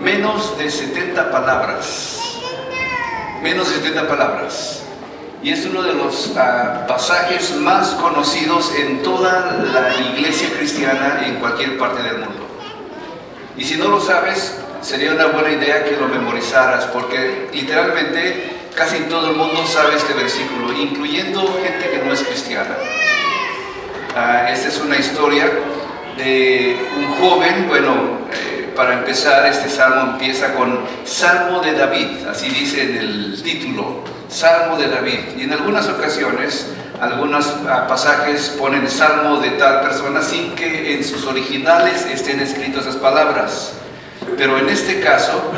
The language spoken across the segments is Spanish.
menos de 70 palabras. Menos de 70 palabras. Y es uno de los pasajes más conocidos en toda la iglesia cristiana en cualquier parte del mundo. Y si no lo sabes, sería una buena idea que lo memorizaras, porque literalmente casi todo el mundo sabe este versículo, incluyendo gente que no es cristiana. Esta es una historia de un joven. Para empezar, este salmo empieza con Salmo de David, así dice en el título, Salmo de David. Y en algunas ocasiones, algunos pasajes ponen Salmo de tal persona sin que en sus originales estén escritas esas palabras. Pero en este caso,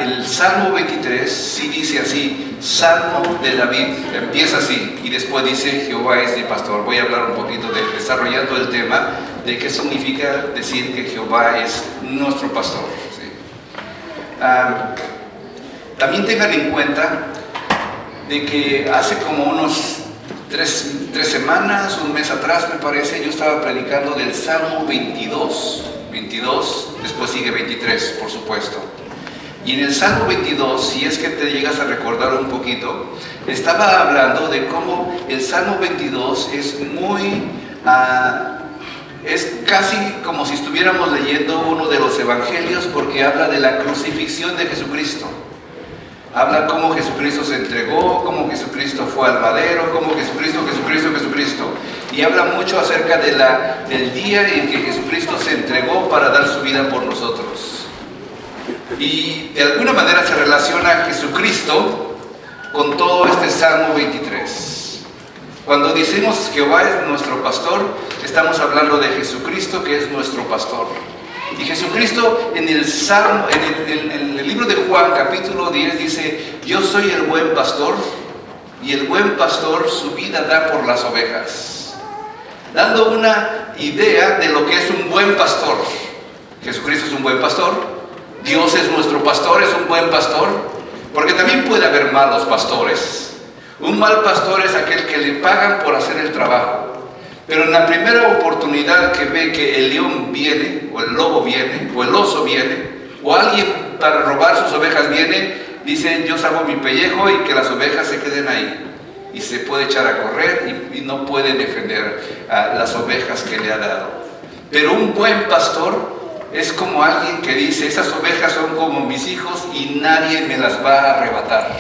el Salmo 23 sí dice así, Salmo de David, empieza así, y después dice, Jehová es mi pastor. Voy a hablar un poquito desarrollando el tema de qué significa decir que Jehová es nuestro pastor, ¿sí? También tengan en cuenta de que hace como unos tres semanas, un mes atrás me parece, yo estaba predicando del Salmo 22, después sigue 23, por supuesto. Y en el Salmo 22, si es que te llegas a recordar un poquito, estaba hablando de cómo el Salmo 22 es casi como si estuviéramos leyendo uno de los evangelios, porque habla de la crucifixión de Jesucristo. Habla cómo Jesucristo se entregó, cómo Jesucristo fue al madero, cómo Jesucristo. Y habla mucho acerca del día en que Jesucristo se entregó para dar su vida por nosotros. Y de alguna manera se relaciona a Jesucristo con todo este Salmo 23. Cuando decimos Jehová es nuestro pastor, estamos hablando de Jesucristo, que es nuestro pastor. Y Jesucristo en el libro de Juan, capítulo 10, dice, yo soy el buen pastor, y el buen pastor su vida da por las ovejas. Dando una idea de lo que es un buen pastor. Jesucristo es un buen pastor, Dios es nuestro pastor, es un buen pastor, porque también puede haber malos pastores. Un mal pastor es aquel que le pagan por hacer el trabajo. Pero en la primera oportunidad que ve que el león viene, o el lobo viene, o el oso viene, o alguien para robar sus ovejas viene, dice, yo salvo mi pellejo y que las ovejas se queden ahí. Y se puede echar a correr y no puede defender a las ovejas que le ha dado. Pero un buen pastor es como alguien que dice, esas ovejas son como mis hijos y nadie me las va a arrebatar.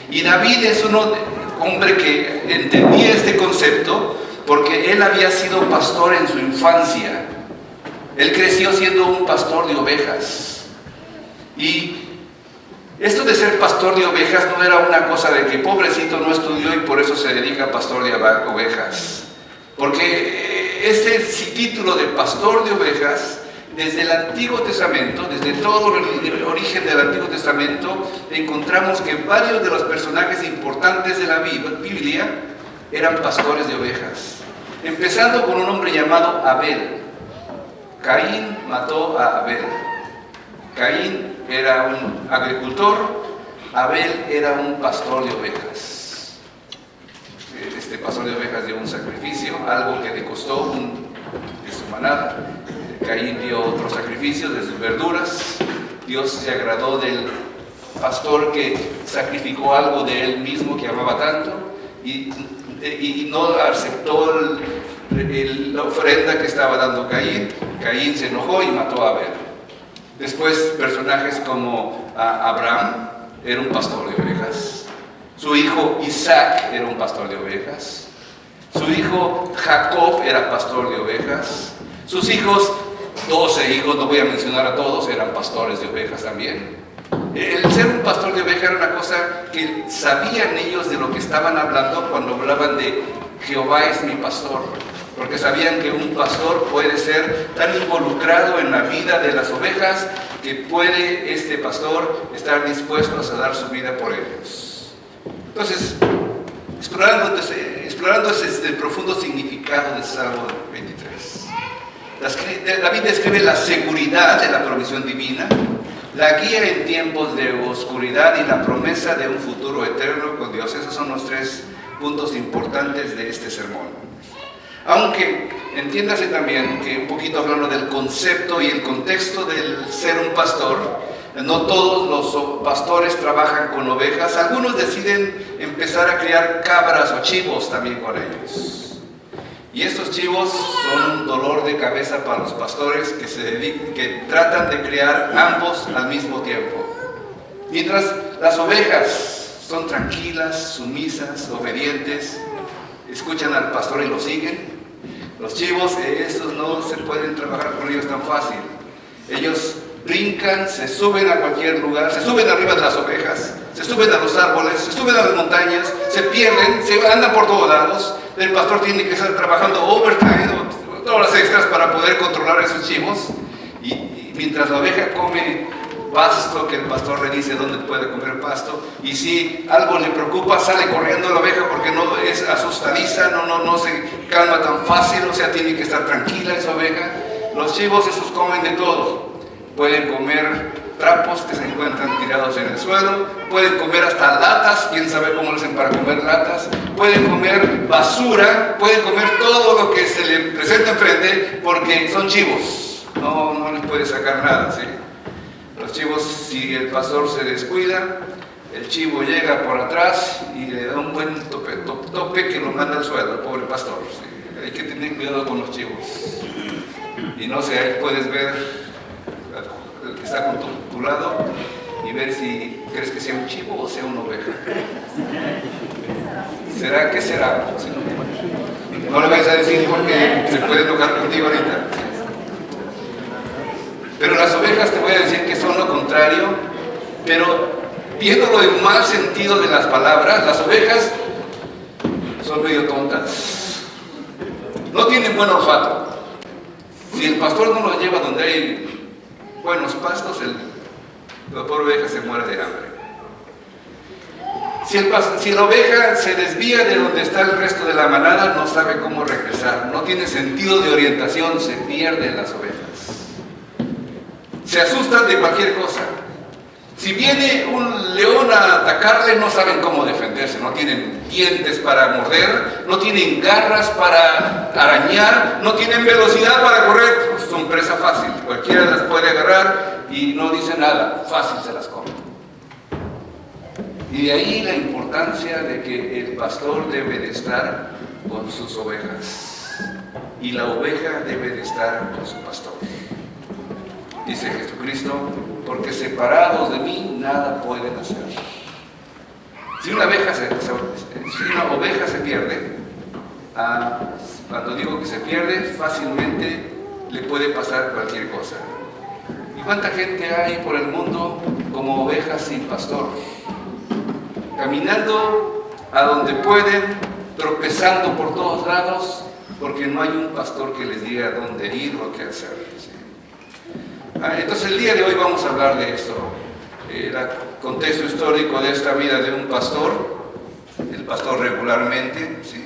Y David es un hombre que entendía este concepto, porque él había sido pastor en su infancia. Él creció siendo un pastor de ovejas. Y esto de ser pastor de ovejas no era una cosa de que pobrecito no estudió y por eso se dedica a pastor de ovejas. Porque este título de pastor de ovejas, desde el Antiguo Testamento, desde todo el origen del Antiguo Testamento, encontramos que varios de los personajes importantes de la Biblia eran pastores de ovejas. Empezando con un hombre llamado Abel. Caín mató a Abel. Caín era un agricultor, Abel era un pastor de ovejas. Este pastor de ovejas dio un sacrificio, algo que le costó de su manada. Caín dio otro sacrificio de sus verduras. Dios se agradó del pastor que sacrificó algo de él mismo que amaba tanto y no aceptó la ofrenda que estaba dando Caín. Caín se enojó y mató a Abel. Después personajes como Abraham era un pastor de ovejas. Su hijo Isaac era un pastor de ovejas. Su hijo Jacob era pastor de ovejas. Sus hijos, 12 hijos, no voy a mencionar a todos, eran pastores de ovejas también. El ser un pastor de ovejas era una cosa que sabían ellos de lo que estaban hablando cuando hablaban de Jehová es mi pastor. Porque sabían que un pastor puede ser tan involucrado en la vida de las ovejas que puede este pastor estar dispuesto a dar su vida por ellos. Entonces, explorando el profundo significado del Salmo 23. David describe la seguridad de la provisión divina, la guía en tiempos de oscuridad y la promesa de un futuro eterno con Dios. Esos son los tres puntos importantes de este sermón. Aunque entiéndase también que un poquito hablando del concepto y el contexto del ser un pastor, no todos los pastores trabajan con ovejas, algunos deciden empezar a criar cabras o chivos también con ellos. Y estos chivos son un dolor de cabeza para los pastores que tratan de criar ambos al mismo tiempo. Mientras las ovejas son tranquilas, sumisas, obedientes, escuchan al pastor y lo siguen. Los chivos, estos no se pueden trabajar con ellos tan fácil. Ellos brincan, se suben a cualquier lugar, se suben arriba de las ovejas, se suben a los árboles, se suben a las montañas, se pierden, andan por todos lados. El pastor tiene que estar trabajando overtime, horas extras para poder controlar a esos chivos. Y mientras la oveja come pasto, que el pastor le dice dónde puede comer pasto, y si algo le preocupa, sale corriendo la oveja porque no es asustadiza, no se calma tan fácil, o sea, tiene que estar tranquila esa oveja. Los chivos esos comen de todo. Pueden comer trapos que se encuentran tirados en el suelo, pueden comer hasta latas, quién sabe cómo lo hacen para comer latas, pueden comer basura, pueden comer todo lo que se le presenta enfrente porque son chivos, no les puede sacar nada, ¿sí? Los chivos, si el pastor se descuida, el chivo llega por atrás y le da un buen tope que lo manda al suelo, el pobre pastor, ¿sí? Hay que tener cuidado con los chivos. Y no sé, ahí puedes ver el que está con tu lado y ver si crees que sea un chivo o sea una oveja. ¿Será que será? ¿Sí? No le vais a decir porque se puede enojar contigo ahorita. Pero las ovejas te voy a decir que son lo contrario, pero viéndolo en mal sentido de las palabras, las ovejas son medio tontas. No tienen buen olfato. Si el pastor no los lleva donde hay buenos pastos, la pobre oveja se muere de hambre. Si la oveja se desvía de donde está el resto de la manada, no sabe cómo regresar, no tiene sentido de orientación, se pierden las ovejas. Se asustan de cualquier cosa. Si viene un león a atacarle, no saben cómo defenderse, no tienen dientes para morder, no tienen garras para arañar, no tienen velocidad para correr, pues son presa fácil, cualquiera las puede agarrar y no dice nada, fácil se las come. Y de ahí la importancia de que el pastor debe de estar con sus ovejas y la oveja debe de estar con su pastor. Dice Jesucristo, porque separados de mí nada pueden hacer. Si una oveja se pierde, cuando digo que se pierde, fácilmente le puede pasar cualquier cosa. ¿Y cuánta gente hay por el mundo como ovejas sin pastor? Caminando a donde pueden, tropezando por todos lados, porque no hay un pastor que les diga dónde ir o qué hacer. ¿Sí? Entonces el día de hoy vamos a hablar de esto, el contexto histórico de esta vida de un pastor. El pastor regularmente, ¿sí?,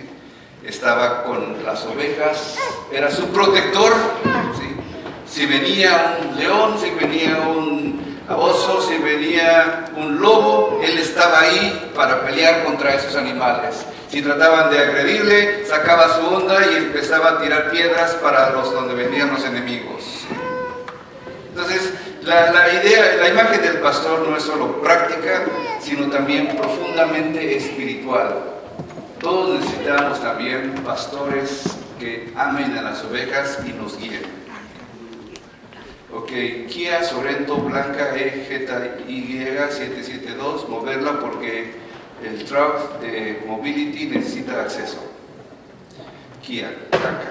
estaba con las ovejas, era su protector, ¿sí? Si venía un león, si venía un oso, si venía un lobo, él estaba ahí para pelear contra esos animales. Si trataban de agredirle, sacaba su onda y empezaba a tirar piedras para donde venían los enemigos. Entonces, la imagen del pastor no es solo práctica, sino también profundamente espiritual. Todos necesitamos también pastores que amen a las ovejas y nos guíen. Ok, Kia Sorento Blanca EZY772, moverla porque el truck de Mobility necesita acceso. Kia Blanca.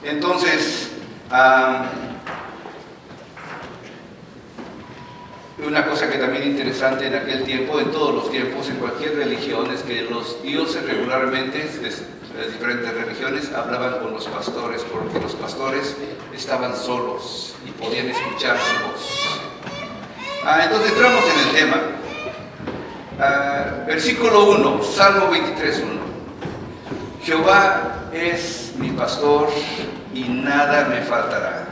Entonces, una cosa que también interesante en aquel tiempo, en todos los tiempos, en cualquier religión, es que los dioses regularmente, las diferentes religiones, hablaban con los pastores, porque los pastores estaban solos y podían escuchar su voz. Entonces entramos en el tema. Versículo 1, Salmo 23:1. Jehová es mi pastor y nada me faltará.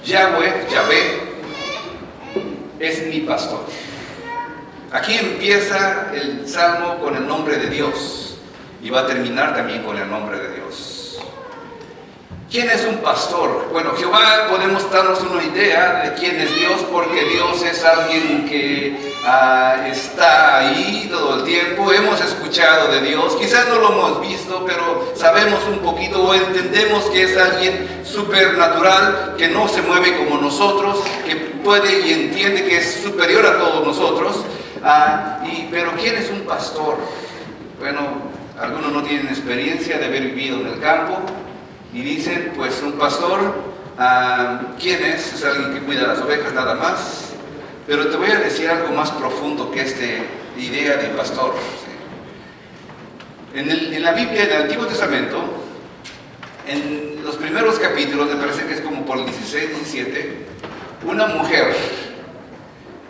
Yahvé es mi pastor. Aquí empieza el Salmo con el nombre de Dios. y va a terminar también con el nombre de Dios. ¿Quién es un pastor? Bueno, Jehová, podemos darnos una idea de quién es Dios, porque Dios es alguien que está ahí todo el tiempo. Hemos escuchado de Dios, quizás no lo hemos visto, pero sabemos un poquito o entendemos que es alguien supernatural, que no se mueve como nosotros, que puede y entiende que es superior a todos nosotros. Pero ¿quién es un pastor? Bueno, algunos no tienen experiencia de haber vivido en el campo. Y dicen, pues un pastor, ¿quién es? Es alguien que cuida las ovejas nada más. Pero te voy a decir algo más profundo que esta idea de pastor. ¿Sí? En la Biblia, en el Antiguo Testamento, en los primeros capítulos, me parece que es como por el 16, 17, una mujer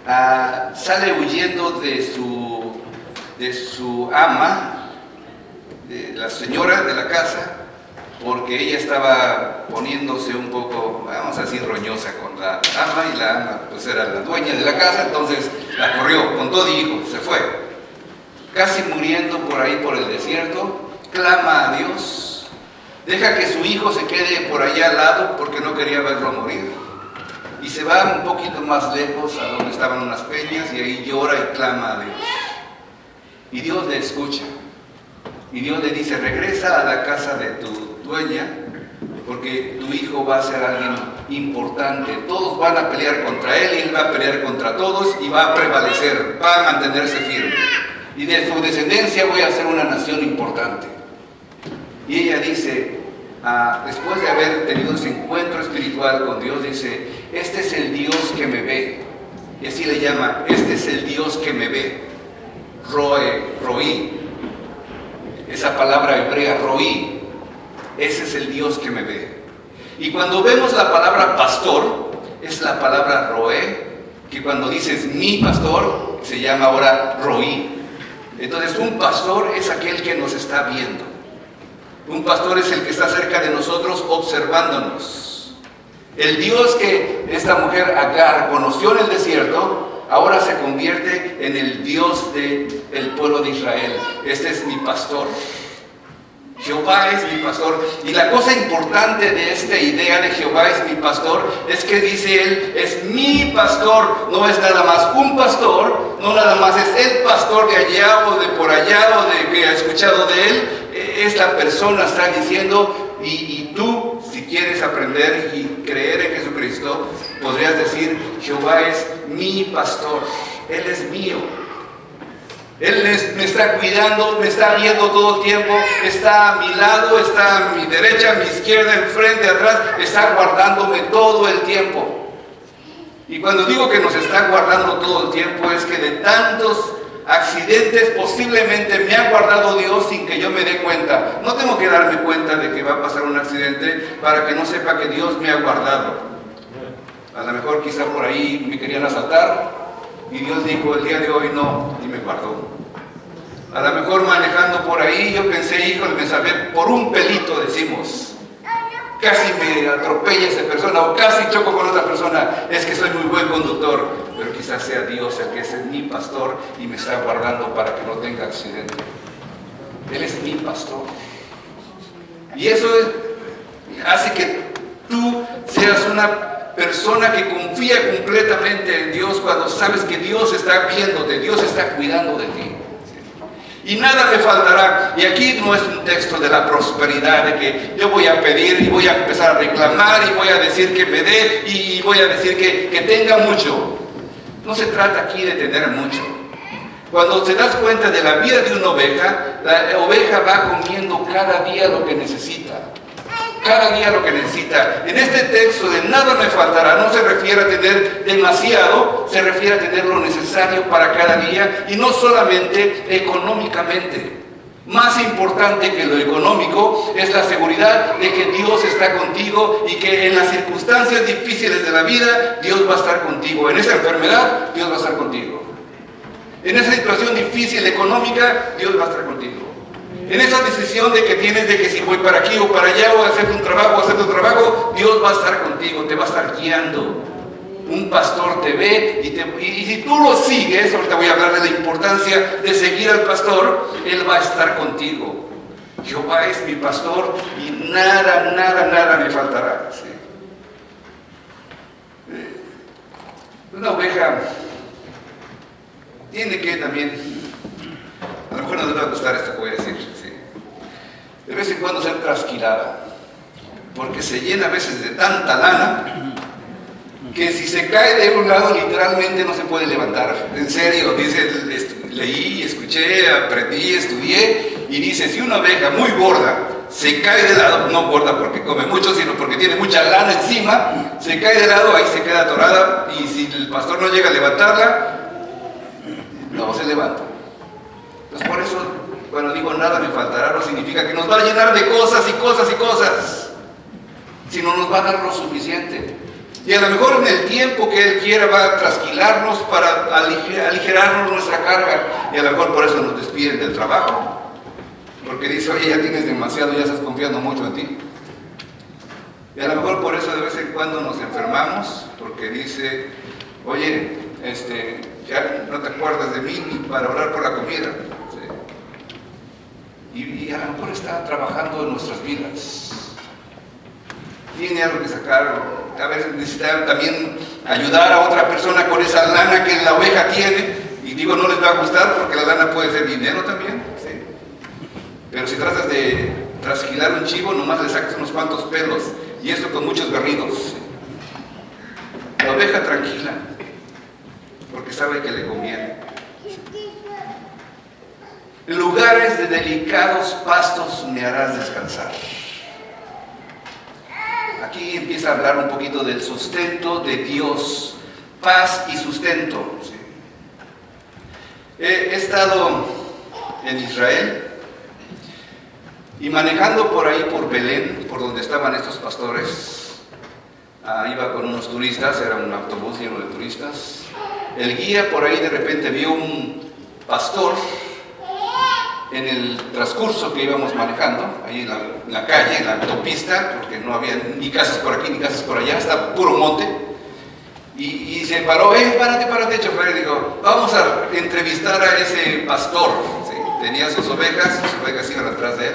sale huyendo de su ama, de la señora de la casa, porque ella estaba poniéndose un poco, vamos a decir, roñosa con la ama, y la ama pues era la dueña de la casa, entonces la corrió con todo y hijo, se fue. Casi muriendo por ahí por el desierto, clama a Dios, deja que su hijo se quede por allá al lado porque no quería verlo morir, y se va un poquito más lejos a donde estaban unas peñas, y ahí llora y clama a Dios. Y Dios le escucha, y Dios le dice, regresa a la casa de tu dueña, porque tu hijo va a ser alguien importante. Todos van a pelear contra él, y él va a pelear contra todos, y va a prevalecer, va a mantenerse firme. Y de su descendencia voy a hacer una nación importante. Y ella dice, después de haber tenido ese encuentro espiritual con Dios, dice, este es el Dios que me ve. Y así le llama, este es el Dios que me ve. Roí. Esa palabra hebrea, roí. Ese es el Dios que me ve. Y cuando vemos la palabra pastor, es la palabra roé, que cuando dices mi pastor, se llama ahora roí. Entonces un pastor es aquel que nos está viendo. Un pastor es el que está cerca de nosotros observándonos. El Dios que esta mujer Agar conoció en el desierto, ahora se convierte en el Dios del pueblo de Israel. Este es mi pastor. Jehová es mi pastor. Y la cosa importante de esta idea de Jehová es mi pastor es que dice él, es mi pastor. No es nada más un pastor, no nada más es el pastor de allá o de por allá o de que ha escuchado de él. Esta persona está diciendo, y tú, si quieres aprender y creer en Jesucristo, podrías decir, Jehová es mi pastor. Él es mío. Él me está cuidando, me está viendo todo el tiempo, está a mi lado, está a mi derecha, a mi izquierda, enfrente, atrás, está guardándome todo el tiempo. Y cuando digo que nos está guardando todo el tiempo, es que de tantos accidentes posiblemente me ha guardado Dios sin que yo me dé cuenta. No tengo que darme cuenta de que va a pasar un accidente para que no sepa que Dios me ha guardado. A lo mejor quizá por ahí me querían asaltar, y Dios dijo, el día de hoy no, y me guardó. A lo mejor manejando por ahí, yo pensé, híjole, me salvé por un pelito, decimos. Casi me atropella esa persona, o casi choco con otra persona. Es que soy muy buen conductor, pero quizás sea Dios el que es mi pastor y me está guardando para que no tenga accidente. Él es mi pastor. Y eso hace que tú seas una persona que confía completamente en Dios cuando sabes que Dios está viéndote, Dios está cuidando de ti. Y nada me faltará. Y aquí no es un texto de la prosperidad, de que yo voy a pedir y voy a empezar a reclamar y voy a decir que me dé y voy a decir que tenga mucho. No se trata aquí de tener mucho. Cuando te das cuenta de la vida de una oveja, la oveja va comiendo cada día lo que necesita. Cada día lo que necesita. En este texto de nada me faltará, no se refiere a tener demasiado, se refiere a tener lo necesario para cada día, y no solamente económicamente. Más importante que lo económico es la seguridad de que Dios está contigo y que en las circunstancias difíciles de la vida Dios va a estar contigo. En esa enfermedad Dios va a estar contigo. En esa situación difícil económica Dios va a estar contigo. En esa decisión de que tienes de que si voy para aquí o para allá o hacer un trabajo o hacer otro trabajo, Dios va a estar contigo, te va a estar guiando. Un pastor te ve y si tú lo sigues, ahorita voy a hablar de la importancia de seguir al pastor, él va a estar contigo. Jehová es mi pastor y nada me faltará. ¿Sí? Una oveja tiene que también, a lo mejor no les va a gustar esto que voy a decir, ¿sí? De vez en cuando ser trasquilada, porque se llena a veces de tanta lana que si se cae de un lado literalmente no se puede levantar. En serio, dice, leí, escuché, aprendí, estudié, y dice, si una oveja muy gorda se cae de lado, no gorda porque come mucho, sino porque tiene mucha lana encima, se cae de lado, ahí se queda atorada, y si el pastor no llega a levantarla, no se levanta. Entonces por eso, cuando digo nada me faltará, no significa que nos va a llenar de cosas y cosas y cosas, sino nos va a dar lo suficiente. Y a lo mejor en el tiempo que Él quiera va a trasquilarnos para aligerarnos nuestra carga, y a lo mejor por eso nos despiden del trabajo, porque dice, oye, ya tienes demasiado, ya estás confiando mucho en ti. Y a lo mejor por eso de vez en cuando nos enfermamos, porque dice, oye, ya no te acuerdas de mí ni para orar por la comida. ¿Sí? Y a lo mejor está trabajando en nuestras vidas. Tiene algo que sacar, a veces necesita también ayudar a otra persona con esa lana que la oveja tiene, y digo, no les va a gustar porque la lana puede ser dinero también, ¿sí? Pero si tratas de trasquilar un chivo, nomás le sacas unos cuantos pelos, y esto con muchos berridos. ¿Sí? La oveja tranquila, porque sabe que le conviene. En lugares de delicados pastos me harás descansar. Aquí empieza a hablar un poquito del sustento de Dios, paz y sustento. ¿Sí? He estado en Israel y manejando por ahí, por Belén, por donde estaban estos pastores, iba con unos turistas, era un autobús lleno de turistas. El guía por ahí de repente vio un pastor en el transcurso que íbamos manejando, ahí en la calle, en la autopista, porque no había ni casas por aquí ni casas por allá, está puro monte, y se paró, párate, chofer, y dijo, vamos a entrevistar a ese pastor. ¿Sí? Tenía sus ovejas iban atrás de él,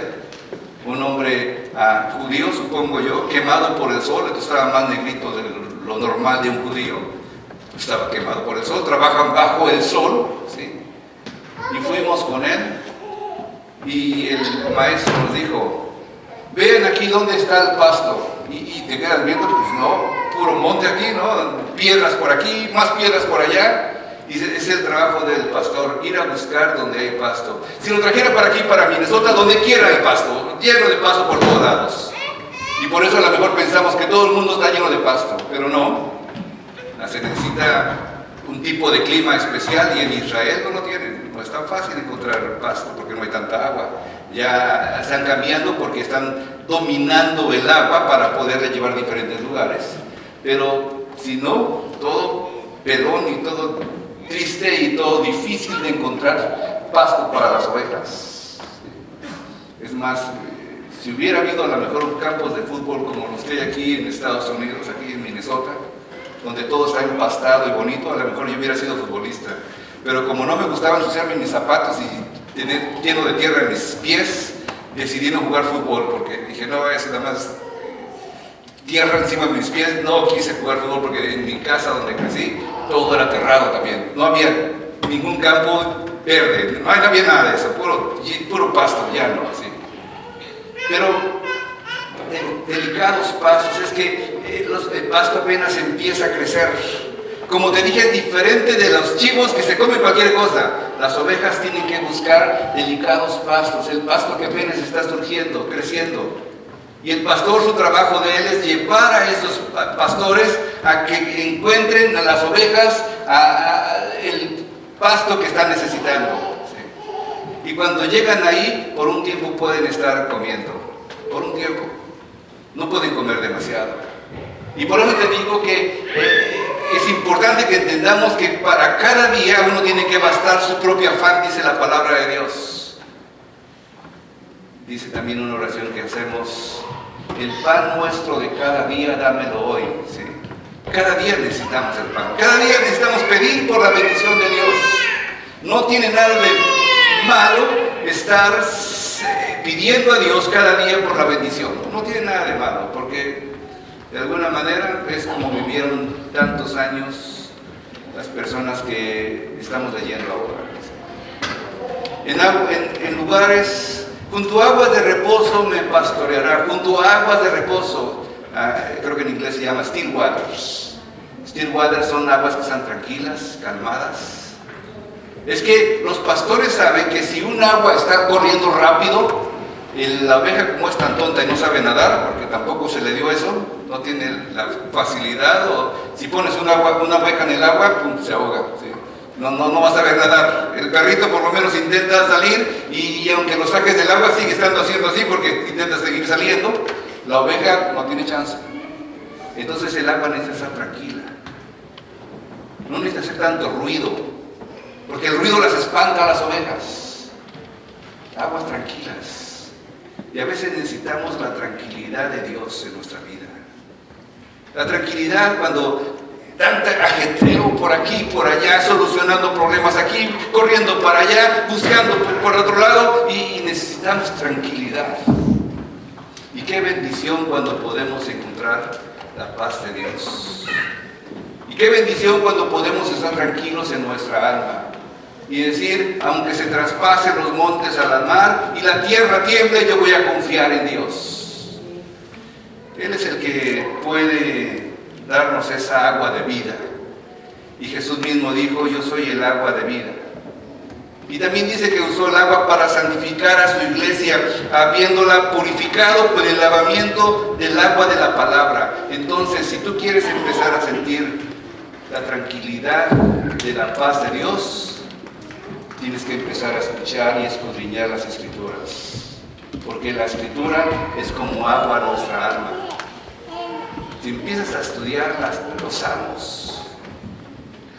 un hombre judío, supongo yo, quemado por el sol, entonces estaba más negrito de lo normal de un judío, estaba quemado por el sol, trabajan bajo el sol, ¿sí? Y fuimos con él. Y el maestro nos dijo, vean aquí dónde está el pasto. Y te quedas viendo, pues no, puro monte aquí, ¿no? Piedras por aquí, más piedras por allá. Y es el trabajo del pastor, ir a buscar donde hay pasto. Si lo trajera para aquí, para Minnesota, donde quiera hay pasto, lleno de pasto por todos lados. Y por eso a lo mejor pensamos que todo el mundo está lleno de pasto, pero no. Se necesita un tipo de clima especial, y en Israel no lo tienen. No es tan fácil encontrar pasto porque no hay tanta agua. Ya están cambiando porque están dominando el agua para poderle llevar a diferentes lugares. Pero si no, todo pelón y todo triste y todo difícil de encontrar pasto para las ovejas. Es más, si hubiera habido a lo mejor campos de fútbol como los que hay aquí en Estados Unidos, aquí en Minnesota, donde todo está empastado y bonito, a lo mejor yo hubiera sido futbolista. Pero como no me gustaba ensuciarme mis zapatos y tener lleno de tierra en mis pies, decidí no jugar fútbol, porque dije, no, es nada más tierra encima de mis pies. No quise jugar fútbol porque en mi casa donde crecí, todo era terrado también. No había ningún campo verde, no había nada de eso, puro pasto llano, así. Pero delicados pastos, es que el pasto apenas empieza a crecer. Como te dije, es diferente de los chivos que se comen cualquier cosa. Las ovejas tienen que buscar delicados pastos, el pasto que apenas está surgiendo, creciendo. Y el pastor, su trabajo de él es llevar a esos pastores a que encuentren a las ovejas el pasto que están necesitando. ¿Sí? Y cuando llegan ahí, por un tiempo pueden estar comiendo, por un tiempo. No pueden comer demasiado. Y por eso te digo que es importante que entendamos que para cada día uno tiene que bastar su propio afán, dice la palabra de Dios. Dice también una oración que hacemos, el pan nuestro de cada día dámelo hoy. ¿Sí? Cada día necesitamos el pan, cada día necesitamos pedir por la bendición de Dios. No tiene nada de malo estar pidiendo a Dios cada día por la bendición. No tiene nada de malo, porque de alguna manera es como vivieron tantos años las personas que estamos leyendo ahora. En lugares, junto a aguas de reposo me pastoreará, junto a aguas de reposo, creo que en inglés se llama still waters. Still waters son aguas que están tranquilas, calmadas. Es que los pastores saben que si un agua está corriendo rápido, la oveja, como es tan tonta y no sabe nadar, porque tampoco se le dio eso, no tiene la facilidad, o si pones una oveja en el agua, pum, se ahoga, ¿sí? No va a saber nadar. El perrito por lo menos intenta salir y aunque lo saques del agua sigue estando haciendo así porque intenta seguir saliendo. La oveja no tiene chance. Entonces el agua necesita estar tranquila. No necesita hacer tanto ruido, porque el ruido las espanta a las ovejas. Aguas tranquilas. Y a veces necesitamos la tranquilidad de Dios en nuestra vida. La tranquilidad cuando tanto ajetreo por aquí, por allá, solucionando problemas aquí, corriendo para allá, buscando por otro lado, y necesitamos tranquilidad. Y qué bendición cuando podemos encontrar la paz de Dios. Y qué bendición cuando podemos estar tranquilos en nuestra alma y decir, aunque se traspasen los montes a la mar y la tierra tiemble, yo voy a confiar en Dios. Él es el que puede darnos esa agua de vida. Y Jesús mismo dijo, yo soy el agua de vida. Y también dice que usó el agua para santificar a su iglesia, habiéndola purificado por el lavamiento del agua de la palabra. Entonces, si tú quieres empezar a sentir la tranquilidad de la paz de Dios, tienes que empezar a escuchar y escudriñar las Escrituras. Porque la Escritura es como agua a nuestra alma. Si empiezas a estudiar los salmos,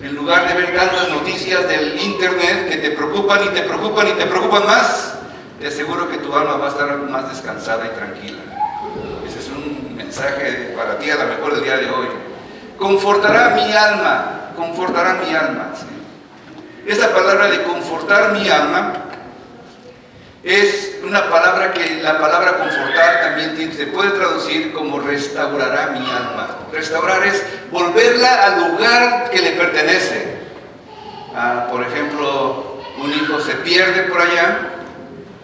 en lugar de ver tantas noticias del internet que te preocupan y te preocupan y te preocupan más, te aseguro que tu alma va a estar más descansada y tranquila. Ese es un mensaje para ti a lo mejor el día de hoy. Confortará mi alma, confortará mi alma. ¿Sí? Esta palabra de confortar mi alma es una palabra que la palabra confortar también se puede traducir como restaurará mi alma. Restaurar es volverla al lugar que le pertenece. Por ejemplo, un hijo se pierde por allá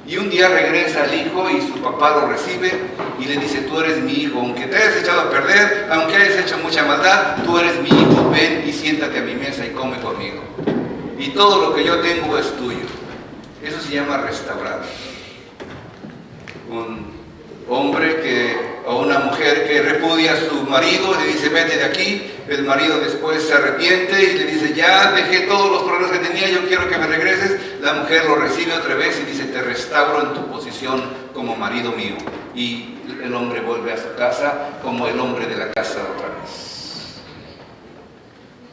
y un día regresa el hijo y su papá lo recibe y le dice, tú eres mi hijo, aunque te hayas echado a perder, aunque hayas hecho mucha maldad, tú eres mi hijo, ven y siéntate a mi mesa y come conmigo. Y todo lo que yo tengo es tuyo. Eso se llama restaurar. Un hombre o una mujer que repudia a su marido, le dice vete de aquí, el marido después se arrepiente y le dice ya dejé todos los problemas que tenía, yo quiero que me regreses. La mujer lo recibe otra vez y dice te restauro en tu posición como marido mío. Y el hombre vuelve a su casa como el hombre de la casa otra vez.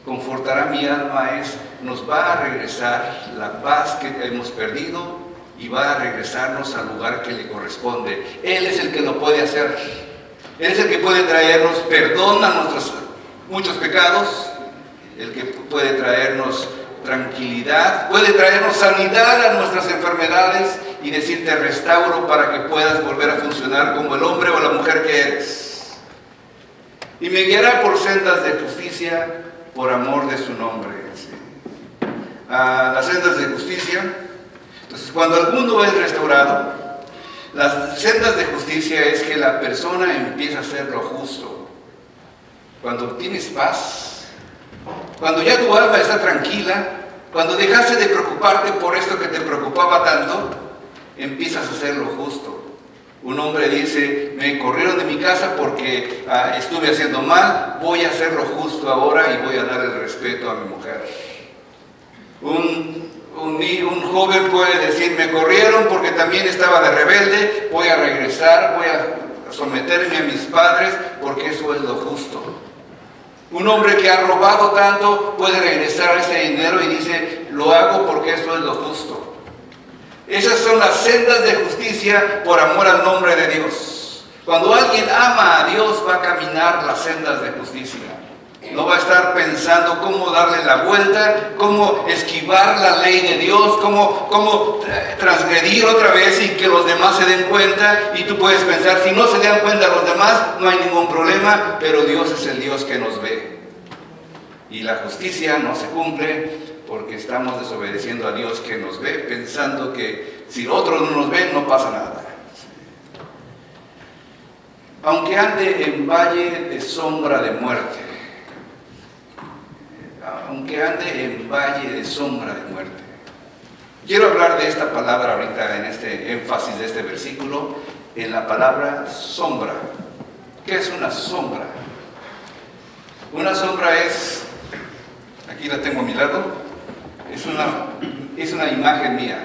Confortará mi alma nos va a regresar la paz que hemos perdido y va a regresarnos al lugar que le corresponde. Él es el que lo puede hacer. Él es el que puede traernos perdón a nuestros muchos pecados, el que puede traernos tranquilidad, puede traernos sanidad a nuestras enfermedades y decirte restauro para que puedas volver a funcionar como el hombre o la mujer que eres. Y me guiará por sendas de justicia por amor de su nombre. ¿Sí? Las sendas de justicia. Entonces, cuando alguno es restaurado, las sendas de justicia es que la persona empieza a hacer lo justo. Cuando tienes paz, cuando ya tu alma está tranquila, cuando dejaste de preocuparte por esto que te preocupaba tanto, empiezas a hacer lo justo. Un hombre dice, me corrieron de mi casa porque estuve haciendo mal, voy a hacer lo justo ahora y voy a dar el respeto a mi mujer. Un joven puede decir, me corrieron porque también estaba de rebelde, voy a regresar, voy a someterme a mis padres porque eso es lo justo. Un hombre que ha robado tanto puede regresar ese dinero y dice, lo hago porque eso es lo justo. Esas son las sendas de justicia por amor al nombre de Dios. Cuando alguien ama a Dios va a caminar las sendas de justicia. No va a estar pensando pensando cómo darle la vuelta, cómo esquivar la ley de Dios, cómo transgredir otra vez sin que los demás se den cuenta. Y tú puedes pensar, si no se dan cuenta los demás, no hay ningún problema, pero Dios es el Dios que nos ve. Y la justicia no se cumple porque estamos desobedeciendo a Dios que nos ve, pensando que si otros no nos ven, no pasa nada. Aunque ande en valle de sombra de muerte, aunque ande en valle de sombra de muerte. Quiero hablar de esta palabra ahorita en este énfasis de este versículo, en la palabra sombra. ¿Qué es una sombra? Una sombra es, aquí la tengo a mi lado, es una imagen mía.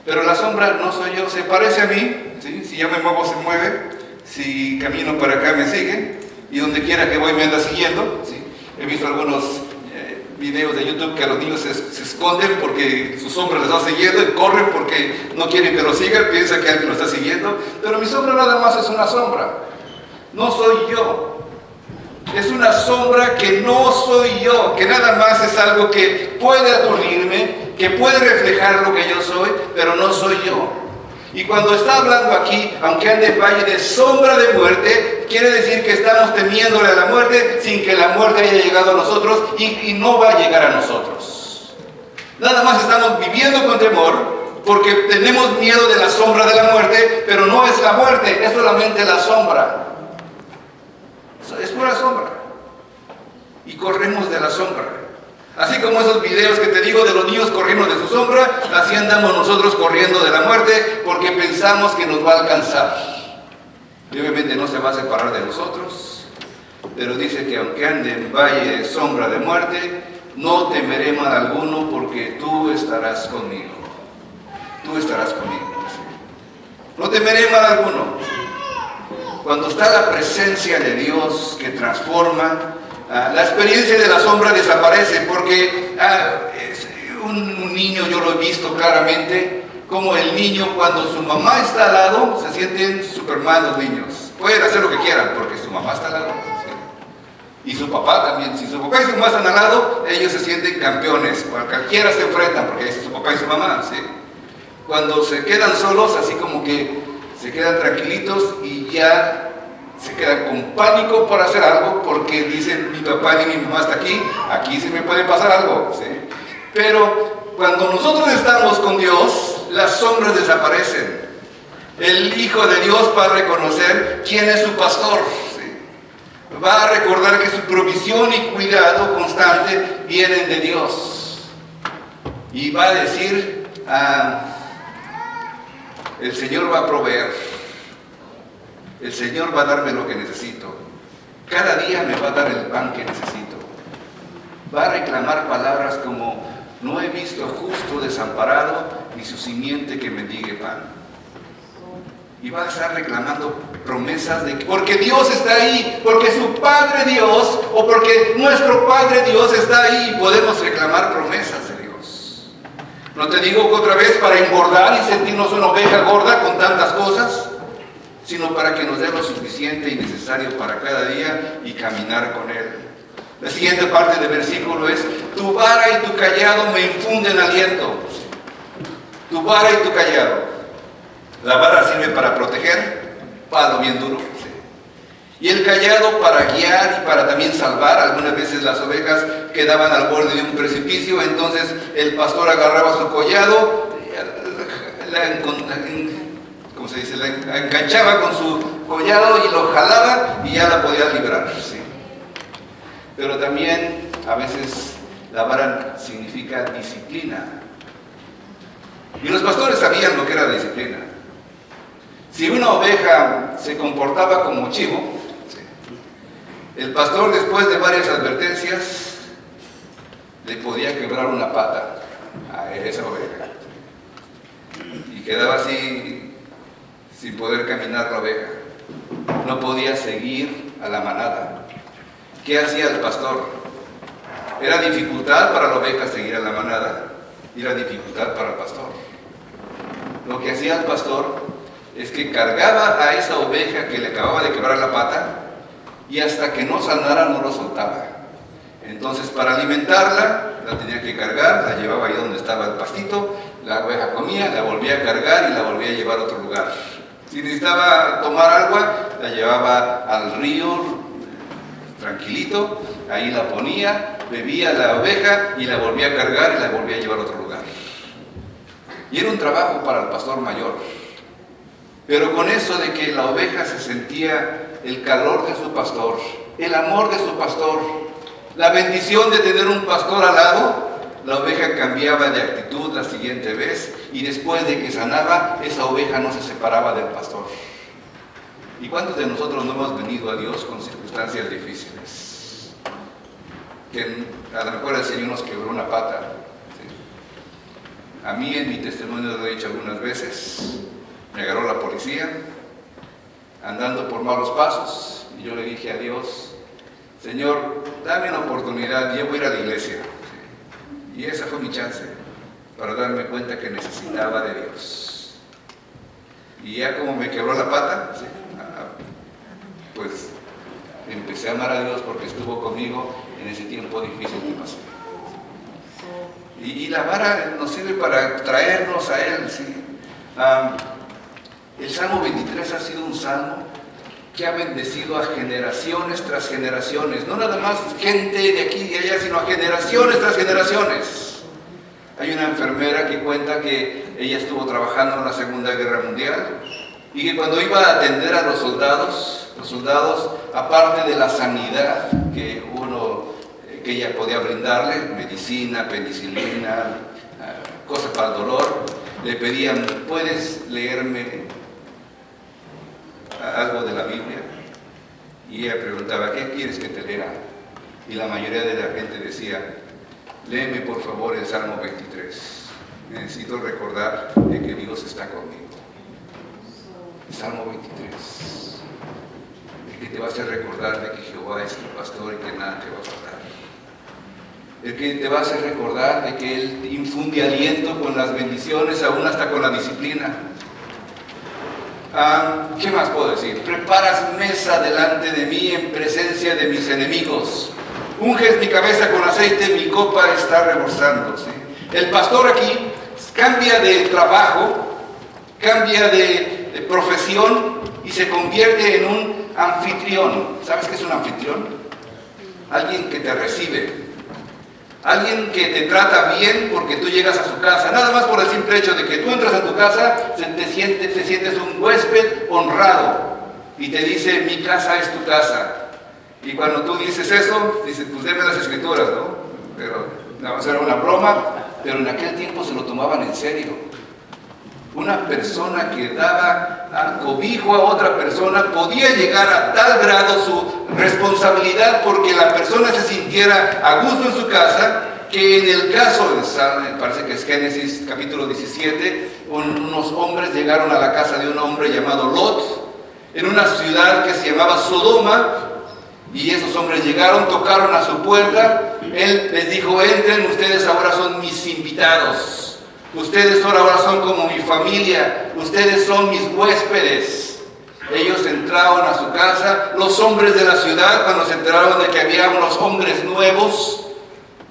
Pero la sombra no soy yo, se parece a mí, ¿sí? Si yo me muevo se mueve. Si camino para acá me sigue, y donde quiera que voy me anda siguiendo, ¿sí? He visto algunos videos de YouTube que a los niños se esconden porque su sombra les va siguiendo y corren porque no quieren que lo sigan, piensan que alguien lo está siguiendo, pero mi sombra nada más es una sombra, no soy yo. Es una sombra que no soy yo, que nada más es algo que puede aturdirme, que puede reflejar lo que yo soy, pero no soy yo. Y cuando está hablando aquí, aunque ande en valle de sombra de muerte, quiere decir que estamos temiéndole a la muerte sin que la muerte haya llegado a nosotros y no va a llegar a nosotros. Nada más estamos viviendo con temor porque tenemos miedo de la sombra de la muerte, pero no es la muerte, es solamente la sombra. Es pura sombra. Y corremos de la sombra. Así como esos videos que te digo de los niños corriendo de su sombra, así andamos nosotros corriendo de la muerte porque pensamos que nos va a alcanzar. Y obviamente no se va a separar de nosotros, pero dice que aunque ande en valle de sombra de muerte, no temeré mal alguno porque tú estarás conmigo. Tú estarás conmigo. No temeré mal alguno. Cuando está la presencia de Dios que transforma, la experiencia de la sombra desaparece porque un niño, yo lo he visto claramente, como el niño cuando su mamá está al lado, se sienten Superman los niños. Pueden hacer lo que quieran porque su mamá está al lado. ¿Sí? Y su papá también. Si su papá y su mamá están al lado, ellos se sienten campeones. Cualquiera se enfrentan porque es su papá y su mamá. ¿Sí? Cuando se quedan solos, así como que se quedan tranquilitos y ya se quedan con pánico por hacer algo porque dicen, mi papá y mi mamá está aquí sí me puede pasar algo, ¿sí? Pero cuando nosotros estamos con Dios, las sombras desaparecen. El Hijo de Dios va a reconocer quién es su pastor, ¿sí? Va a recordar que su provisión y cuidado constante vienen de Dios. Y va a decir, el Señor va a proveer. El Señor va a darme lo que necesito. Cada día me va a dar el pan que necesito. Va a reclamar palabras como, no he visto justo desamparado, ni su simiente que mendigue pan. Y va a estar reclamando promesas de que, porque Dios está ahí, porque su Padre Dios, o porque nuestro Padre Dios está ahí, podemos reclamar promesas de Dios. No te digo que otra vez para engordar y sentirnos una oveja gorda con tantas cosas, sino para que nos dé lo suficiente y necesario para cada día y caminar con Él. La siguiente parte del versículo es, tu vara y tu callado me infunden aliento. Tu vara y tu callado. La vara sirve para proteger, palo bien duro. Y el callado para guiar y para también salvar. Algunas veces las ovejas quedaban al borde de un precipicio, entonces el pastor agarraba su callado, ¿cómo se dice? La enganchaba con su collado y lo jalaba y ya la podía librar, ¿sí? Pero también a veces la vara significa disciplina. Y los pastores sabían lo que era disciplina. Si una oveja se comportaba como chivo, ¿sí?, el pastor, después de varias advertencias, le podía quebrar una pata a esa oveja. Y quedaba así sin poder caminar la oveja. No podía seguir a la manada. ¿Qué hacía el pastor? Era dificultad para la oveja seguir a la manada y era dificultad para el pastor. Lo que hacía el pastor es que cargaba a esa oveja que le acababa de quebrar la pata y hasta que no sanara no lo soltaba. Entonces, para alimentarla, la tenía que cargar, la llevaba ahí donde estaba el pastito, la oveja comía, la volvía a cargar y la volvía a llevar a otro lugar. Si necesitaba tomar agua, la llevaba al río, tranquilito, ahí la ponía, bebía la oveja y la volvía a cargar y la volvía a llevar a otro lugar. Y era un trabajo para el pastor mayor. Pero con eso de que la oveja se sentía el calor de su pastor, el amor de su pastor, la bendición de tener un pastor al lado, la oveja cambiaba de actitud la siguiente vez y después de que sanaba, esa oveja no se separaba del pastor. ¿Y cuántos de nosotros no hemos venido a Dios con circunstancias difíciles? Que a lo mejor el Señor nos quebró una pata. ¿Sí? A mí en mi testimonio lo he dicho algunas veces, me agarró la policía, andando por malos pasos, y yo le dije a Dios, Señor, dame una oportunidad, yo voy a ir a la iglesia. Y esa fue mi chance, para darme cuenta que necesitaba de Dios. Y ya como me quebró la pata, ¿sí? Pues empecé a amar a Dios porque estuvo conmigo en ese tiempo difícil que pasé. Y la vara nos sirve para traernos a Él, ¿sí? El Salmo 23 ha sido un salmo que ha bendecido a generaciones tras generaciones, no nada más gente de aquí y de allá, sino a generaciones tras generaciones. Hay una enfermera que cuenta que ella estuvo trabajando en la Segunda Guerra Mundial y que cuando iba a atender a los soldados, aparte de la sanidad que ella podía brindarle, medicina, penicilina, cosas para el dolor, le pedían, ¿puedes leerme algo de la Biblia? Y ella preguntaba, ¿qué quieres que te lea? Y la mayoría de la gente decía, léeme por favor el Salmo 23. Necesito recordar de que Dios está conmigo. El Salmo 23. El que te va a hacer recordar de que Jehová es tu pastor y que nada te va a faltar. El que te va a hacer recordar de que Él infunde aliento con las bendiciones, aún hasta con la disciplina. ¿Qué más puedo decir? Preparas mesa delante de mí en presencia de mis enemigos. Unges mi cabeza con aceite, mi copa está rebosando. ¿Sí? El pastor aquí cambia de trabajo, cambia de profesión y se convierte en un anfitrión. ¿Sabes qué es un anfitrión? Alguien que te recibe. Alguien que te trata bien porque tú llegas a su casa, nada más por el simple hecho de que tú entras a tu casa, te sientes un huésped honrado y te dice, mi casa es tu casa. Y cuando tú dices eso, dices, pues deme las escrituras, ¿no? Pero nada más era una broma, pero en aquel tiempo se lo tomaban en serio. Una persona que daba cobijo a otra persona podía llegar a tal grado su responsabilidad porque la persona se sintiera a gusto en su casa, que en el caso de parece que es Génesis capítulo 17, unos hombres llegaron a la casa de un hombre llamado Lot, en una ciudad que se llamaba Sodoma, y esos hombres llegaron, tocaron a su puerta, él les dijo, entren, ustedes ahora son mis invitados. Ustedes ahora son como mi familia, ustedes son mis huéspedes. Ellos entraron a su casa, los hombres de la ciudad, cuando se enteraron de que había unos hombres nuevos,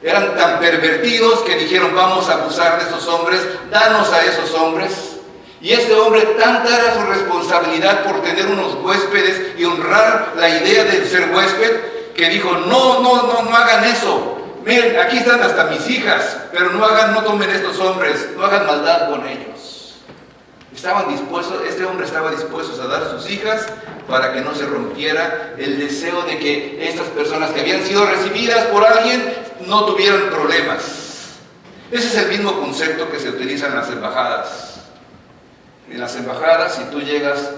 eran tan pervertidos que dijeron, vamos a abusar de esos hombres, danos a esos hombres. Y este hombre, tanta era su responsabilidad por tener unos huéspedes y honrar la idea de ser huésped, que dijo, no hagan eso. Miren, aquí están hasta mis hijas, pero no tomen estos hombres, no hagan maldad con ellos. Este hombre estaba dispuesto a dar sus hijas para que no se rompiera el deseo de que estas personas que habían sido recibidas por alguien no tuvieran problemas. Ese es el mismo concepto que se utiliza en las embajadas. En las embajadas, si tú llegas,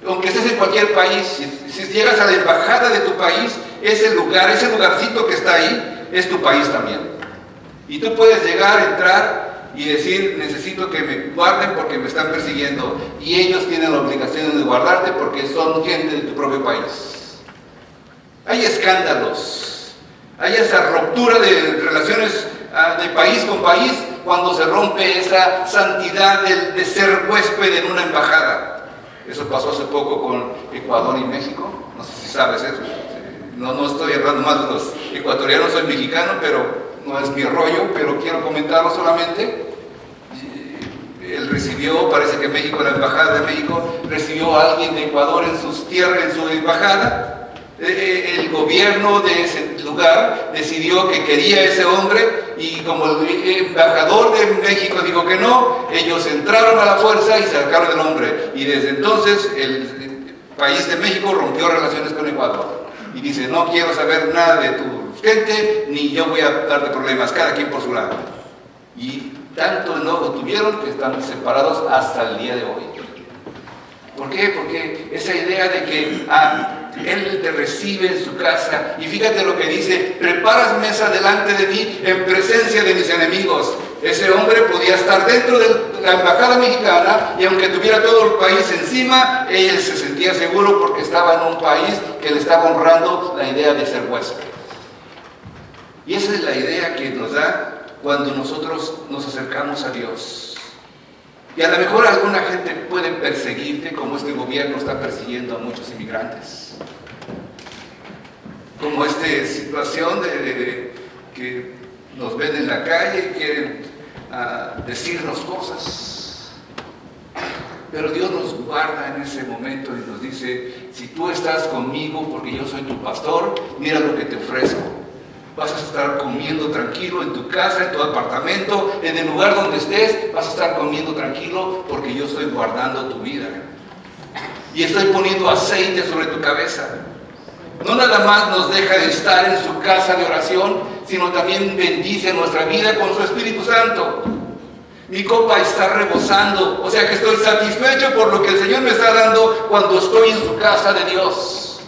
aunque estés en cualquier país, si llegas a la embajada de tu país, ese lugarcito que está ahí, es tu país también. Y tú puedes llegar, entrar y decir, necesito que me guarden porque me están persiguiendo. Y ellos tienen la obligación de guardarte porque son gente de tu propio país. Hay escándalos, hay esa ruptura de relaciones de país con país cuando se rompe esa santidad de ser huésped en una embajada. Eso pasó hace poco con Ecuador y México, no sé si sabes eso. No estoy hablando más de los ecuatorianos, soy mexicano, pero no es mi rollo, pero quiero comentarlo solamente. Él recibió, parece que México, la embajada de México, recibió a alguien de Ecuador en sus tierras, en su embajada. El gobierno de ese lugar decidió que quería a ese hombre y como el embajador de México dijo que no, ellos entraron a la fuerza y sacaron al hombre. Y desde entonces el país de México rompió relaciones con Ecuador. Y dice, no quiero saber nada de tu gente, ni yo voy a darte problemas, cada quien por su lado. Y tanto enojo tuvieron que están separados hasta el día de hoy. ¿Por qué? Porque esa idea de que Él te recibe en su casa, y fíjate lo que dice, preparas mesa delante de mí en presencia de mis enemigos. Ese hombre podía estar dentro de la embajada mexicana y aunque tuviera todo el país encima, él se sentía seguro porque estaba en un país que le estaba honrando la idea de ser huésped. Y esa es la idea que nos da cuando nosotros nos acercamos a Dios. Y a lo mejor alguna gente puede perseguirte como este gobierno está persiguiendo a muchos inmigrantes. Como esta situación de que nos ven en la calle y quieren decirnos cosas. Pero Dios nos guarda en ese momento y nos dice, si tú estás conmigo porque yo soy tu pastor, mira lo que te ofrezco. Vas a estar comiendo tranquilo en tu casa, en tu apartamento, en el lugar donde estés, vas a estar comiendo tranquilo porque yo estoy guardando tu vida. Y estoy poniendo aceite sobre tu cabeza. No nada más nos deja de estar en su casa de oración, sino también bendice nuestra vida con su Espíritu Santo. Mi copa está rebosando, o sea que estoy satisfecho por lo que el Señor me está dando cuando estoy en su casa de Dios.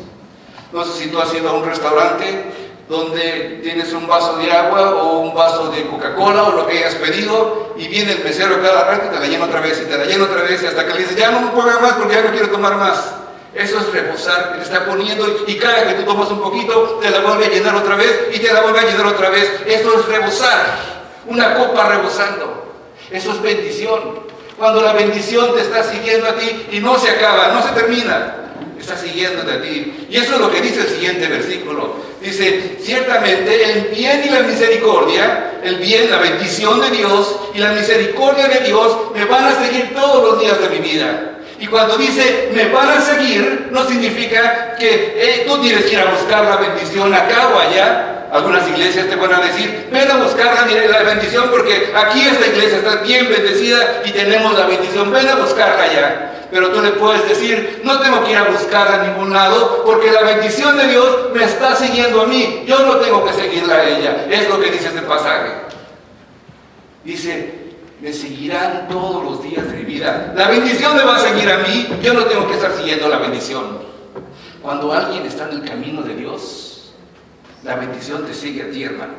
No sé si tú has ido a un restaurante donde tienes un vaso de agua o un vaso de Coca-Cola o lo que hayas pedido y viene el mesero cada rato y te la llena otra vez y te la llena otra vez y hasta que le dices, ya no me ponga más porque ya no quiero tomar más. Eso es rebosar, te está poniendo y cada que tú tomas un poquito te la vuelve a llenar otra vez y te la vuelve a llenar otra vez. Eso es rebosar, una copa rebosando. Eso es bendición. Cuando la bendición te está siguiendo a ti y no se acaba, no se termina. Está siguiéndote a ti. Y eso es lo que dice el siguiente versículo. Dice, ciertamente el bien y la misericordia, el bien, la bendición de Dios y la misericordia de Dios me van a seguir todos los días de mi vida. Y cuando dice, me van a seguir, no significa que tú tienes que ir a buscar la bendición acá o allá. Algunas iglesias te van a decir, ven a buscar la bendición porque aquí esta iglesia está bien bendecida y tenemos la bendición, ven a buscarla allá. Pero tú le puedes decir, no tengo que ir a buscarla a ningún lado porque la bendición de Dios me está siguiendo a mí. Yo no tengo que seguirla a ella. Es lo que dice este pasaje. Dice, me seguirán todos los días de mi vida. La bendición me va a seguir a mí. Yo no tengo que estar siguiendo la bendición. Cuando alguien está en el camino de Dios, la bendición te sigue a ti, hermano.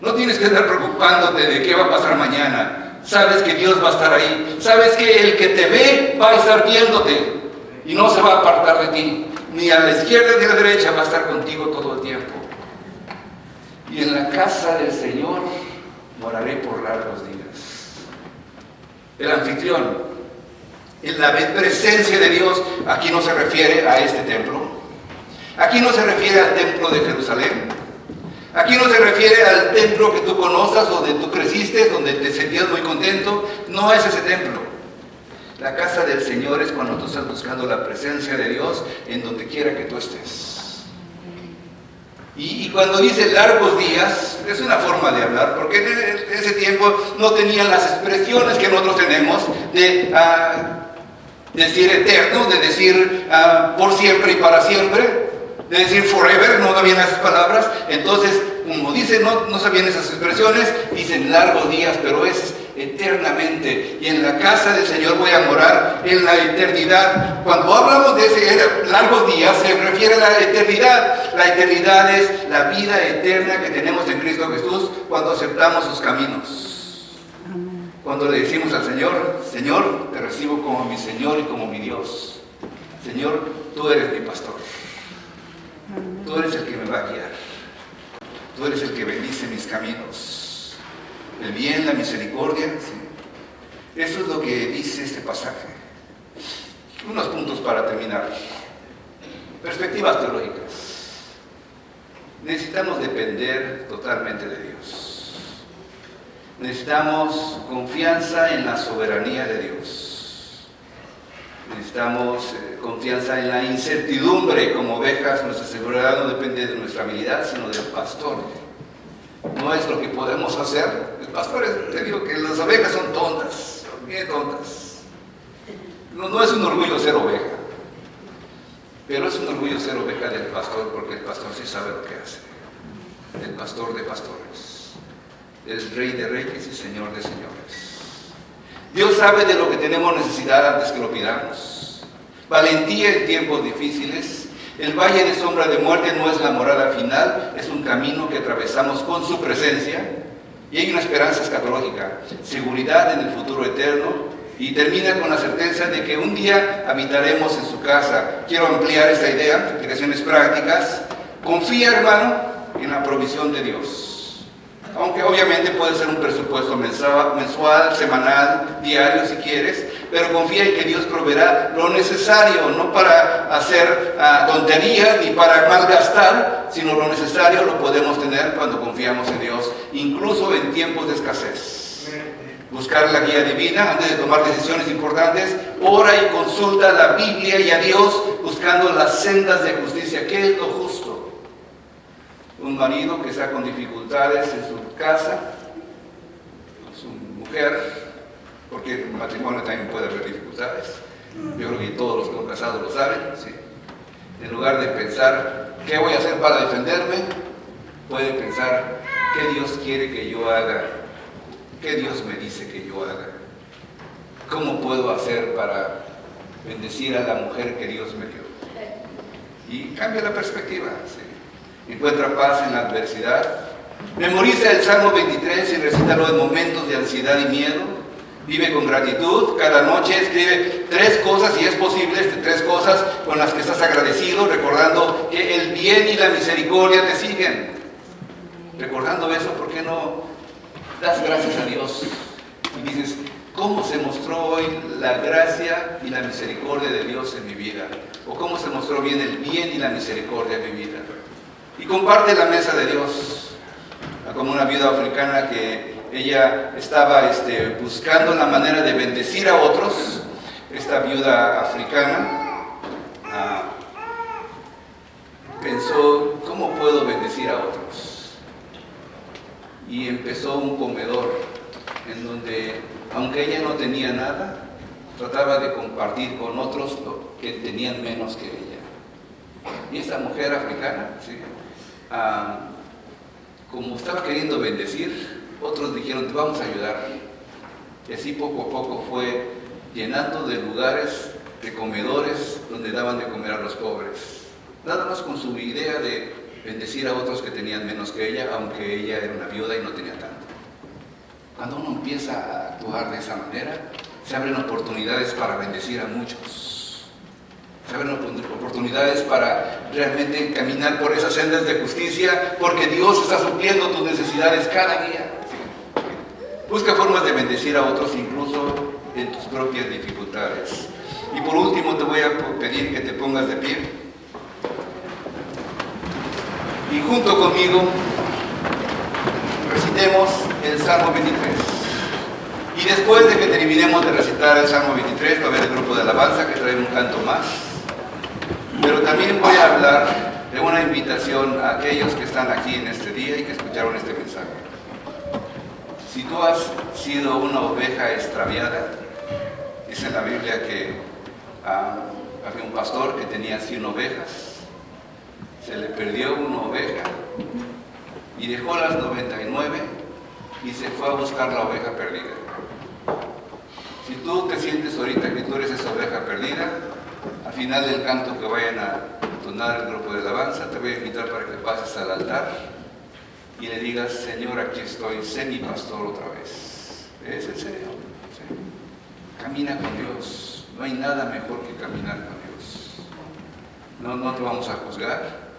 No tienes que estar preocupándote de qué va a pasar mañana. Sabes que Dios va a estar ahí. Sabes que el que te ve va a estar viéndote y no se va a apartar de ti. Ni a la izquierda ni a la derecha, va a estar contigo todo el tiempo. Y en la casa del Señor moraré por largos días. El anfitrión, en la presencia de Dios, aquí no se refiere a este templo. Aquí no se refiere al templo de Jerusalén. Aquí no se refiere al templo que tú conozcas o donde tú creciste, donde te sentías muy contento. No es ese templo. La casa del Señor es cuando tú estás buscando la presencia de Dios en donde quiera que tú estés. Y cuando dice largos días, es una forma de hablar, porque en ese tiempo no tenían las expresiones que nosotros tenemos de decir eterno, de decir por siempre y para siempre. De decir forever, no sabían esas palabras. Entonces, como dicen, no sabían esas expresiones, dicen largos días, pero es eternamente. Y en la casa del Señor voy a morar en la eternidad. Cuando hablamos de ese largos días, se refiere a la eternidad. La eternidad es la vida eterna que tenemos en Cristo Jesús cuando aceptamos sus caminos. Cuando le decimos al Señor, Señor, te recibo como mi Señor y como mi Dios. Señor, tú eres mi pastor. Tú eres el que me va a guiar. Tú eres el que bendice mis caminos. El bien, la misericordia. ¿Sí? Eso es lo que dice este pasaje. Unos puntos para terminar. Perspectivas teológicas. Necesitamos depender totalmente de Dios. Necesitamos confianza en la soberanía de Dios. Necesitamos confianza en la incertidumbre. Como ovejas, nuestra seguridad no depende de nuestra habilidad, sino del pastor. No es lo que podemos hacer. El pastor, te digo que las ovejas son tontas, son bien tontas. No es un orgullo ser oveja, pero es un orgullo ser oveja del pastor, porque el pastor sí sabe lo que hace. El pastor de pastores, el rey de reyes y señor de señores. Dios sabe de lo que tenemos necesidad antes que lo pidamos. Valentía en tiempos difíciles. El valle de sombra de muerte no es la morada final, es un camino que atravesamos con su presencia. Y hay una esperanza escatológica, seguridad en el futuro eterno. Y termina con la certeza de que un día habitaremos en su casa. Quiero ampliar esta idea, aplicaciones prácticas. Confía, hermano, en la provisión de Dios. Aunque obviamente puede ser un presupuesto mensual, semanal, diario si quieres, pero confía en que Dios proveerá lo necesario, no para hacer tonterías ni para malgastar, sino lo necesario lo podemos tener cuando confiamos en Dios, incluso en tiempos de escasez. Buscar la guía divina antes de tomar decisiones importantes. Ora y consulta la Biblia y a Dios buscando las sendas de justicia. ¿Qué es lo justo? Un marido que está con dificultades en su casa, con su mujer, porque en el matrimonio también puede haber dificultades. Yo creo que todos los que son casados lo saben. ¿Sí? En lugar de pensar, ¿qué voy a hacer para defenderme?, puede pensar, ¿qué Dios quiere que yo haga? ¿Qué Dios me dice que yo haga? ¿Cómo puedo hacer para bendecir a la mujer que Dios me dio? Y cambia la perspectiva. ¿Sí? Encuentra paz en la adversidad. Memoriza el Salmo 23 y recítalo en momentos de ansiedad y miedo. Vive con gratitud. Cada noche escribe 3 cosas, si es posible, 3 cosas con las que estás agradecido, recordando que el bien y la misericordia te siguen. Recordando eso, ¿por qué no das gracias a Dios? Y dices, ¿cómo se mostró hoy la gracia y la misericordia de Dios en mi vida? ¿O cómo se mostró bien el bien y la misericordia en mi vida? Y comparte la mesa de Dios. Como una viuda africana que ella estaba buscando la manera de bendecir a otros. Esta viuda africana pensó, ¿cómo puedo bendecir a otros? Y empezó un comedor en donde, aunque ella no tenía nada, trataba de compartir con otros que tenían menos que ella. Y esta mujer africana, ¿sí? Como estaba queriendo bendecir, otros dijeron, te vamos a ayudar. Y así poco a poco fue llenando de lugares, de comedores, donde daban de comer a los pobres. Nada más con su idea de bendecir a otros que tenían menos que ella, aunque ella era una viuda y no tenía tanto. Cuando uno empieza a actuar de esa manera, se abren oportunidades para bendecir a muchos. Se abren oportunidades para realmente caminar por esas sendas de justicia, porque Dios está supliendo tus necesidades cada día. Busca formas de bendecir a otros, incluso en tus propias dificultades. Y por último te voy a pedir que te pongas de pie. Y junto conmigo recitemos el Salmo 23. Y después de que terminemos de recitar el Salmo 23, va a haber el grupo de alabanza que trae un canto más. Pero también voy a hablar de una invitación a aquellos que están aquí en este día y que escucharon este mensaje. Si tú has sido una oveja extraviada, dice en la Biblia que había un pastor que tenía 100 ovejas, se le perdió una oveja y dejó las 99 y se fue a buscar la oveja perdida. Si tú te sientes ahorita que tú eres esa oveja perdida, al final del canto que vayan a entonar el grupo de alabanza, te voy a invitar para que pases al altar y le digas, Señor, aquí estoy, sé mi pastor otra vez. Es en serio. ¿Sí? Camina con Dios. No hay nada mejor que caminar con Dios. No te vamos a juzgar.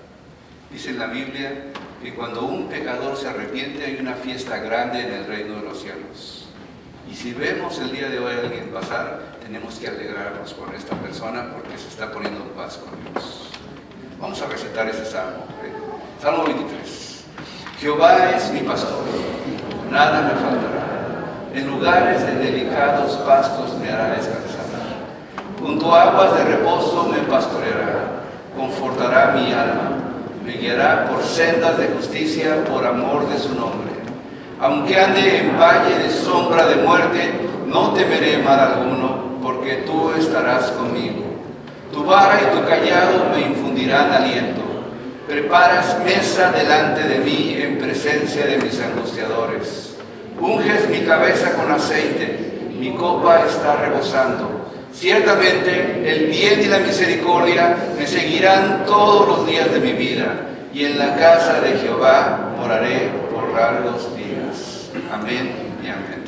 Dice en la Biblia que cuando un pecador se arrepiente hay una fiesta grande en el reino de los cielos. Y si vemos el día de hoy a alguien pasar, tenemos que alegrarnos con esta persona porque se está poniendo en paz con Dios. Vamos a recitar ese salmo. Salmo 23. Jehová es mi pastor, nada me faltará. En lugares de delicados pastos me hará descansar. Junto a aguas de reposo me pastoreará, confortará mi alma. Me guiará por sendas de justicia por amor de su nombre. Aunque ande en valle de sombra de muerte, no temeré mal alguno, porque tú estarás conmigo. Tu vara y tu cayado me infundirán aliento. Preparas mesa delante de mí en presencia de mis angustiadores. Unges mi cabeza con aceite, mi copa está rebosando. Ciertamente el bien y la misericordia me seguirán todos los días de mi vida, y en la casa de Jehová moraré por largos días. Amén y amén.